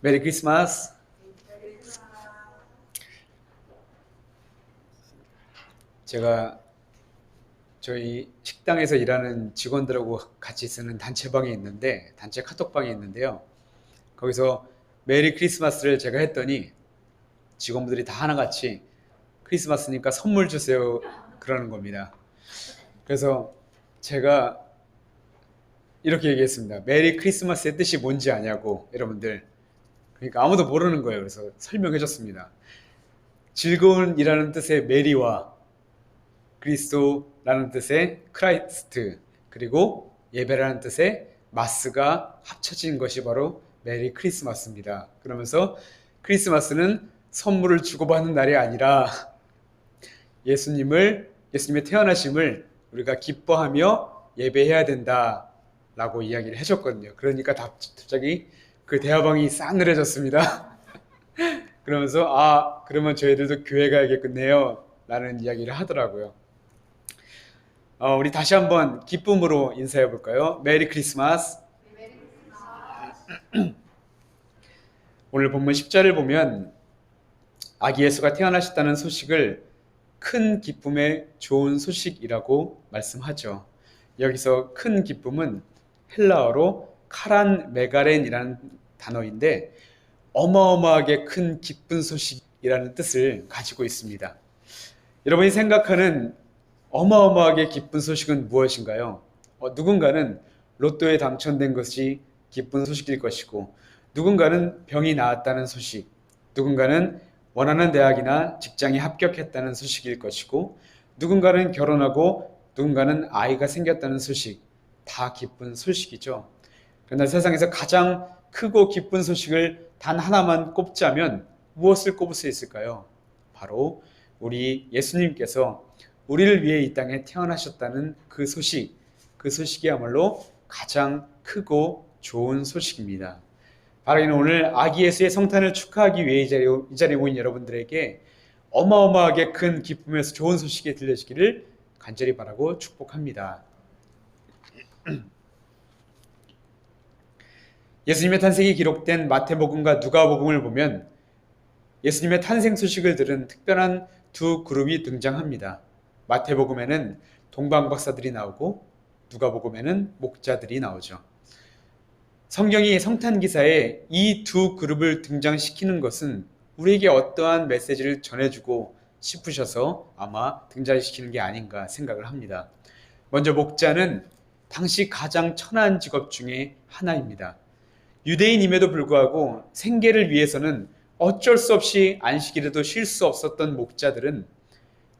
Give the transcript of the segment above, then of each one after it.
메리 크리스마스. 제가 저희 식당에서 일하는 직원들하고 같이 쓰는 단체방이 있는데, 단체 카톡방이 있는데요. 거기서 메리 크리스마스를 제가 했더니 직원분들이 다 하나같이 크리스마스니까 선물 주세요 그러는 겁니다. 그래서 제가 이렇게 얘기했습니다. 메리 크리스마스의 뜻이 뭔지 아냐고, 여러분들. 그러니까 아무도 모르는 거예요. 그래서 설명해 줬습니다. 즐거운이라는 뜻의 메리와 그리스도라는 뜻의 크라이스트, 그리고 예배라는 뜻의 마스가 합쳐진 것이 바로 메리 크리스마스입니다. 그러면서 크리스마스는 선물을 주고받는 날이 아니라 예수님의 태어나심을 우리가 기뻐하며 예배해야 된다라고 이야기를 해줬거든요. 그러니까 갑자기 그 대화방이 싸늘해졌습니다. 그러면서 그러면 저희들도 교회 가야겠네요 라는 이야기를 하더라고요. 우리 다시 한번 기쁨으로 인사해 볼까요? 메리 크리스마스. 오늘 본문 10절을 보면 아기 예수가 태어나셨다는 소식을 큰 기쁨의 좋은 소식이라고 말씀하죠. 여기서 큰 기쁨은 헬라어로 카란 메가렌이라는 단어인데 어마어마하게 큰 기쁜 소식이라는 뜻을 가지고 있습니다. 여러분이 생각하는 어마어마하게 기쁜 소식은 무엇인가요? 누군가는 로또에 당첨된 것이 기쁜 소식일 것이고, 누군가는 병이 나았다는 소식, 누군가는 원하는 대학이나 직장에 합격했다는 소식일 것이고, 누군가는 결혼하고 누군가는 아이가 생겼다는 소식, 다 기쁜 소식이죠. 그러나 세상에서 가장 크고 기쁜 소식을 단 하나만 꼽자면 무엇을 꼽을 수 있을까요? 바로 우리 예수님께서 우리를 위해 이 땅에 태어나셨다는 그 소식이야말로 가장 크고 좋은 소식입니다. 바로 이는 오늘 아기 예수의 성탄을 축하하기 위해 이 자리에 모인 여러분들에게 어마어마하게 큰 기쁨에서 좋은 소식이 들려지기를 간절히 바라고 축복합니다. 예수님의 탄생이 기록된 마태복음과 누가복음을 보면 예수님의 탄생 소식을 들은 특별한 두 그룹이 등장합니다. 마태복음에는 동방박사들이 나오고 누가복음에는 목자들이 나오죠. 성경이 성탄기사에 이 두 그룹을 등장시키는 것은 우리에게 어떠한 메시지를 전해주고 싶으셔서 아마 등장시키는 게 아닌가 생각을 합니다. 먼저 목자는 당시 가장 천한 직업 중에 하나입니다. 유대인임에도 불구하고 생계를 위해서는 어쩔 수 없이 안식일에도 쉴 수 없었던 목자들은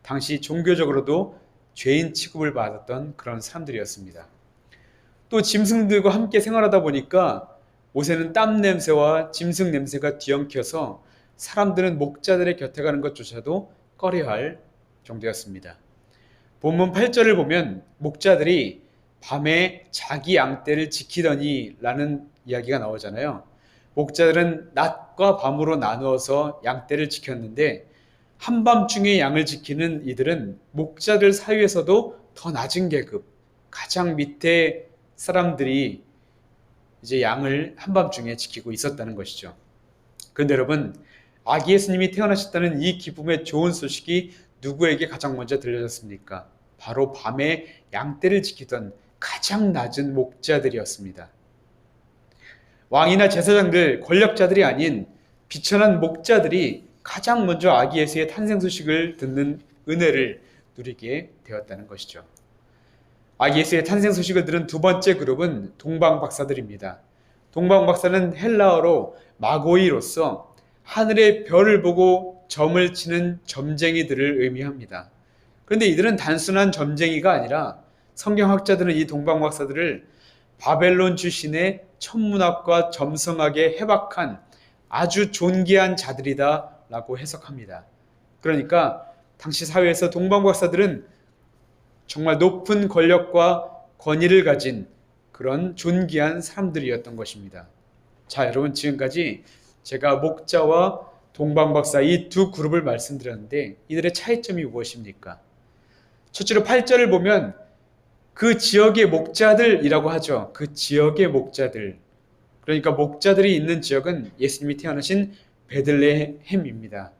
당시 종교적으로도 죄인 취급을 받았던 그런 사람들이었습니다. 또 짐승들과 함께 생활하다 보니까 옷에는 땀 냄새와 짐승 냄새가 뒤엉켜서 사람들은 목자들의 곁에 가는 것조차도 꺼려할 정도였습니다. 본문 8절을 보면 목자들이 밤에 자기 양떼를 지키더니 라는 이야기가 나오잖아요. 목자들은 낮과 밤으로 나누어서 양떼를 지켰는데 한밤중에 양을 지키는 이들은 목자들 사이에서도 더 낮은 계급, 가장 밑에 사람들이 이제 양을 한밤중에 지키고 있었다는 것이죠. 그런데 여러분, 아기 예수님이 태어나셨다는 이 기쁨의 좋은 소식이 누구에게 가장 먼저 들려졌습니까? 바로 밤에 양떼를 지키던 가장 낮은 목자들이었습니다. 왕이나 제사장들, 권력자들이 아닌 비천한 목자들이 가장 먼저 아기 예수의 탄생 소식을 듣는 은혜를 누리게 되었다는 것이죠. 아기 예수의 탄생 소식을 들은 두 번째 그룹은 동방박사들입니다. 동방박사는 헬라어로 마고이로서 하늘의 별을 보고 점을 치는 점쟁이들을 의미합니다. 그런데 이들은 단순한 점쟁이가 아니라 성경학자들은 이 동방박사들을 바벨론 출신의 천문학과 점성학에 해박한 아주 존귀한 자들이다 라고 해석합니다. 그러니까 당시 사회에서 동방박사들은 정말 높은 권력과 권위를 가진 그런 존귀한 사람들이었던 것입니다. 자, 여러분, 지금까지 제가 목자와 동방박사 이 두 그룹을 말씀드렸는데 이들의 차이점이 무엇입니까? 첫째로 8절을 보면 그 지역의 목자들이라고 하죠. 그 지역의 목자들. 그러니까 목자들이 있는 지역은 예수님이 태어나신 베들레헴입니다.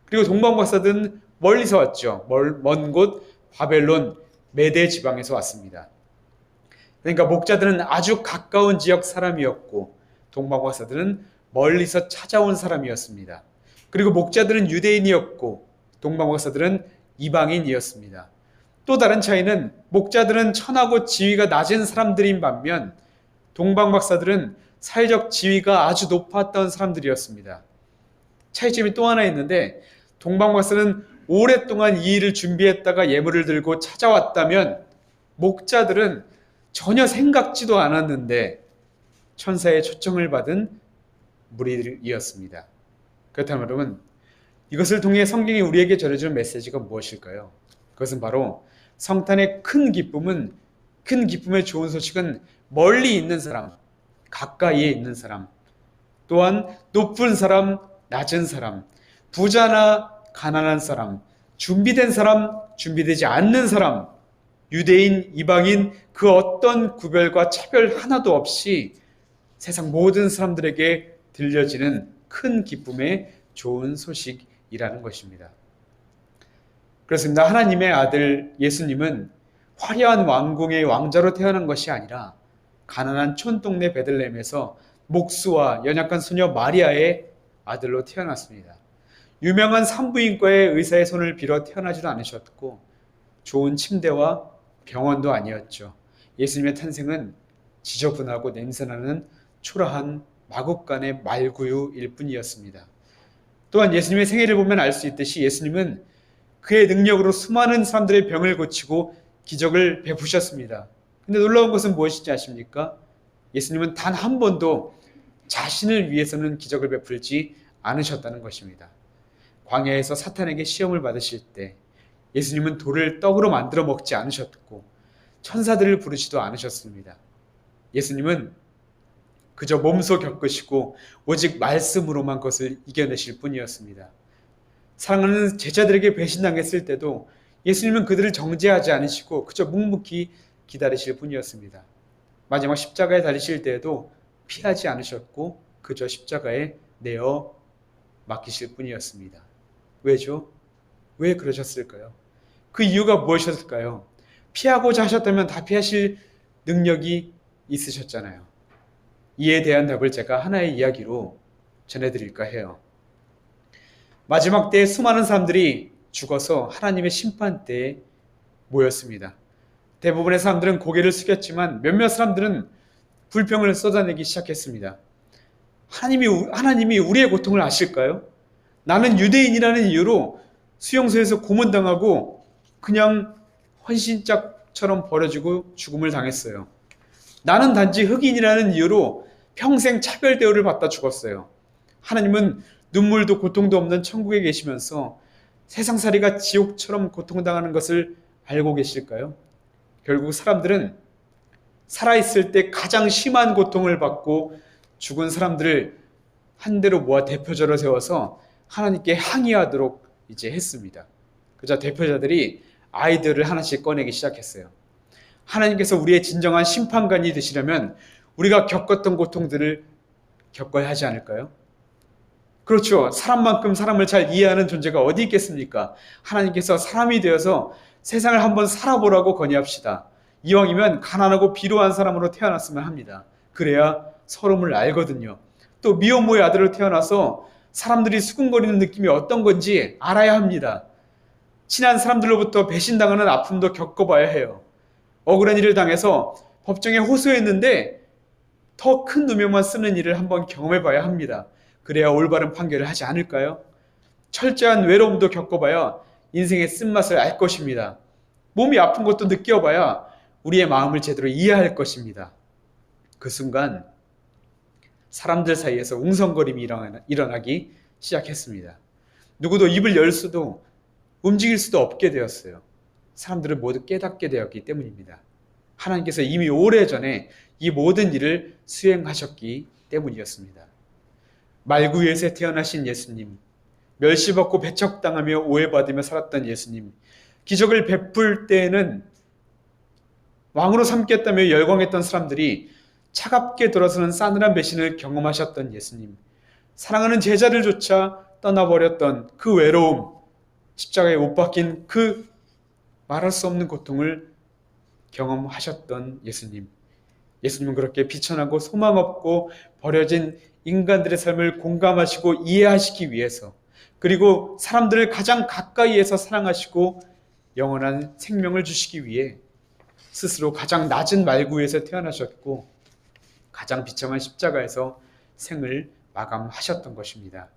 그리고 동방박사들은 멀리서 왔죠. 먼 곳 바벨론 메대 지방에서 왔습니다. 그러니까 목자들은 아주 가까운 지역 사람이었고 동방박사들은 멀리서 찾아온 사람이었습니다. 그리고 목자들은 유대인이었고 동방박사들은 이방인이었습니다. 또 다른 차이는 목자들은 천하고 지위가 낮은 사람들인 반면 동방박사들은 사회적 지위가 아주 높았던 사람들이었습니다. 차이점이 또 하나 있는데 동방박사는 오랫동안 이 일을 준비했다가 예물을 들고 찾아왔다면 목자들은 전혀 생각지도 않았는데 천사의 초청을 받은 무리들이었습니다. 그렇다면 여러분, 이것을 통해 성경이 우리에게 전해주는 메시지가 무엇일까요? 그것은 바로 성탄의 큰 기쁨의 좋은 소식은 멀리 있는 사람, 가까이에 있는 사람, 또한 높은 사람, 낮은 사람, 부자나 가난한 사람, 준비된 사람, 준비되지 않는 사람, 유대인, 이방인, 그 어떤 구별과 차별 하나도 없이 세상 모든 사람들에게 들려지는 큰 기쁨의 좋은 소식이라는 것입니다. 그렇습니다. 하나님의 아들 예수님은 화려한 왕궁의 왕자로 태어난 것이 아니라 가난한 촌동네 베들레헴에서 목수와 연약한 소녀 마리아의 아들로 태어났습니다. 유명한 산부인과의 의사의 손을 빌어 태어나지도 않으셨고 좋은 침대와 병원도 아니었죠. 예수님의 탄생은 지저분하고 냄새나는 초라한 마국간의 말구유일 뿐이었습니다. 또한 예수님의 생애를 보면 알 수 있듯이 예수님은 그의 능력으로 수많은 사람들의 병을 고치고 기적을 베푸셨습니다. 근데 놀라운 것은 무엇인지 아십니까? 예수님은 단 한 번도 자신을 위해서는 기적을 베풀지 않으셨다는 것입니다. 광야에서 사탄에게 시험을 받으실 때 예수님은 돌을 떡으로 만들어 먹지 않으셨고 천사들을 부르지도 않으셨습니다. 예수님은 그저 몸소 겪으시고 오직 말씀으로만 그것을 이겨내실 뿐이었습니다. 사랑하는 제자들에게 배신당했을 때도 예수님은 그들을 정죄하지 않으시고 그저 묵묵히 기다리실 뿐이었습니다. 마지막 십자가에 달리실 때에도 피하지 않으셨고 그저 십자가에 내어 맡기실 뿐이었습니다. 왜죠? 왜 그러셨을까요? 그 이유가 무엇이었을까요? 피하고자 하셨다면 다 피하실 능력이 있으셨잖아요. 이에 대한 답을 제가 하나의 이야기로 전해드릴까 해요. 마지막 때에 수많은 사람들이 죽어서 하나님의 심판대에 모였습니다. 대부분의 사람들은 고개를 숙였지만 몇몇 사람들은 불평을 쏟아내기 시작했습니다. 하나님이 우리의 고통을 아실까요? 나는 유대인이라는 이유로 수용소에서 고문당하고 그냥 헌신짝처럼 버려지고 죽음을 당했어요. 나는 단지 흑인이라는 이유로 평생 차별 대우를 받다 죽었어요. 하나님은 눈물도 고통도 없는 천국에 계시면서 세상살이가 지옥처럼 고통당하는 것을 알고 계실까요? 결국 사람들은 살아있을 때 가장 심한 고통을 받고 죽은 사람들을 한 대로 모아 대표자로 세워서 하나님께 항의하도록 이제 했습니다. 그자 대표자들이 아이들을 하나씩 꺼내기 시작했어요. 하나님께서 우리의 진정한 심판관이 되시려면 우리가 겪었던 고통들을 겪어야 하지 않을까요? 그렇죠. 사람만큼 사람을 잘 이해하는 존재가 어디 있겠습니까? 하나님께서 사람이 되어서 세상을 한번 살아보라고 건의합시다. 이왕이면 가난하고 비루한 사람으로 태어났으면 합니다. 그래야 서름을 알거든요. 또 미혼모의 아들로 태어나서 사람들이 수군거리는 느낌이 어떤 건지 알아야 합니다. 친한 사람들로부터 배신당하는 아픔도 겪어봐야 해요. 억울한 일을 당해서 법정에 호소했는데 더 큰 누명만 쓰는 일을 한번 경험해봐야 합니다. 그래야 올바른 판결을 하지 않을까요? 철저한 외로움도 겪어봐야 인생의 쓴맛을 알 것입니다. 몸이 아픈 것도 느껴봐야 우리의 마음을 제대로 이해할 것입니다. 그 순간 사람들 사이에서 웅성거림이 일어나기 시작했습니다. 누구도 입을 열 수도 움직일 수도 없게 되었어요. 사람들은 모두 깨닫게 되었기 때문입니다. 하나님께서 이미 오래전에 이 모든 일을 수행하셨기 때문이었습니다. 말구유에서 태어나신 예수님, 멸시받고 배척당하며 오해받으며 살았던 예수님, 기적을 베풀 때에는 왕으로 삼겠다며 열광했던 사람들이 차갑게 돌아서는 싸늘한 배신을 경험하셨던 예수님, 사랑하는 제자를 조차 떠나버렸던 그 외로움, 십자가에 못 박힌 그 말할 수 없는 고통을 경험하셨던 예수님. 예수님은 그렇게 비천하고 소망 없고 버려진 인간들의 삶을 공감하시고 이해하시기 위해서, 그리고 사람들을 가장 가까이에서 사랑하시고 영원한 생명을 주시기 위해 스스로 가장 낮은 말구에서 태어나셨고 가장 비참한 십자가에서 생을 마감하셨던 것입니다.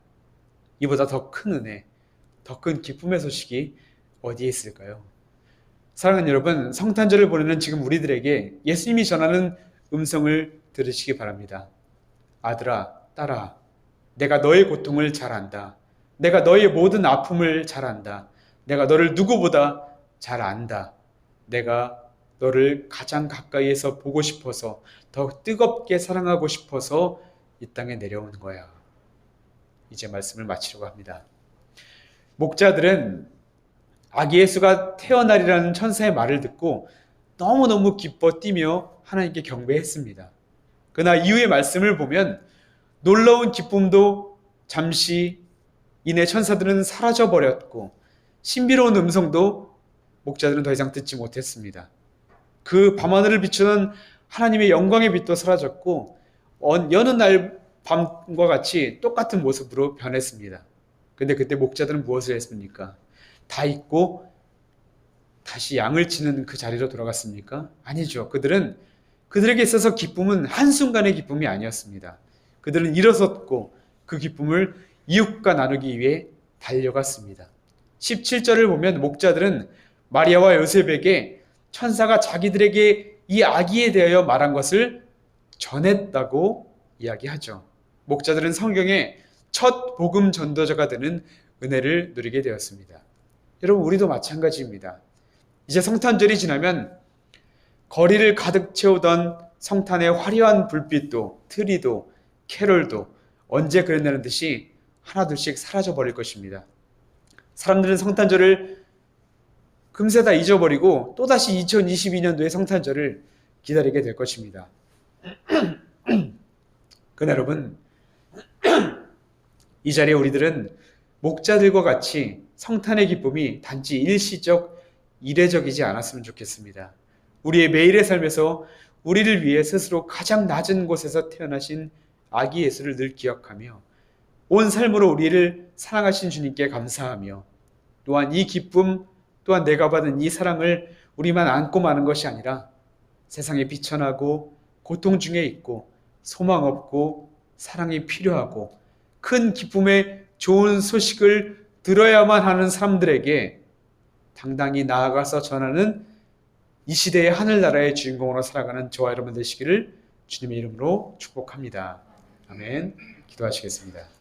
이보다 더 큰 은혜, 더 큰 기쁨의 소식이 어디에 있을까요? 사랑하는 여러분, 성탄절을 보내는 지금 우리들에게 예수님이 전하는 음성을 들으시기 바랍니다. 아들아, 딸아, 내가 너의 고통을 잘 안다. 내가 너의 모든 아픔을 잘 안다. 내가 너를 누구보다 잘 안다. 내가 너를 가장 가까이에서 보고 싶어서, 더 뜨겁게 사랑하고 싶어서 이 땅에 내려온 거야. 이제 말씀을 마치려고 합니다. 목자들은 아기 예수가 태어나리라는 천사의 말을 듣고 너무너무 기뻐 뛰며 하나님께 경배했습니다. 그러나 이후의 말씀을 보면 놀라운 기쁨도 잠시 이내 천사들은 사라져버렸고 신비로운 음성도 목자들은 더 이상 듣지 못했습니다. 그 밤하늘을 비추는 하나님의 영광의 빛도 사라졌고 여느 날 밤과 같이 똑같은 모습으로 변했습니다. 근데 그때 목자들은 무엇을 했습니까? 다 잊고 다시 양을 치는 그 자리로 돌아갔습니까? 아니죠. 그들에게 있어서 기쁨은 한순간의 기쁨이 아니었습니다. 그들은 일어섰고 그 기쁨을 이웃과 나누기 위해 달려갔습니다. 17절을 보면 목자들은 마리아와 요셉에게 천사가 자기들에게 이 아기에 대하여 말한 것을 전했다고 이야기하죠. 목자들은 성경의 첫 복음 전도자가 되는 은혜를 누리게 되었습니다. 여러분, 우리도 마찬가지입니다. 이제 성탄절이 지나면 거리를 가득 채우던 성탄의 화려한 불빛도, 트리도, 캐롤도 언제 그랬냐는 듯이 하나둘씩 사라져버릴 것입니다. 사람들은 성탄절을 금세 다 잊어버리고 또다시 2022년도의 성탄절을 기다리게 될 것입니다. 그러나 여러분, 이 자리에 우리들은 목자들과 같이 성탄의 기쁨이 단지 일시적, 이례적이지 않았으면 좋겠습니다. 우리의 매일의 삶에서 우리를 위해 스스로 가장 낮은 곳에서 태어나신 아기 예수를 늘 기억하며 온 삶으로 우리를 사랑하신 주님께 감사하며 또한 이 기쁨, 또한 내가 받은 이 사랑을 우리만 안고 마는 것이 아니라 세상에 비천하고 고통 중에 있고 소망 없고 사랑이 필요하고 큰 기쁨의 좋은 소식을 들어야만 하는 사람들에게 당당히 나아가서 전하는 이 시대의 하늘나라의 주인공으로 살아가는 저와 여러분 되시기를 주님의 이름으로 축복합니다. 아멘. 기도하시겠습니다.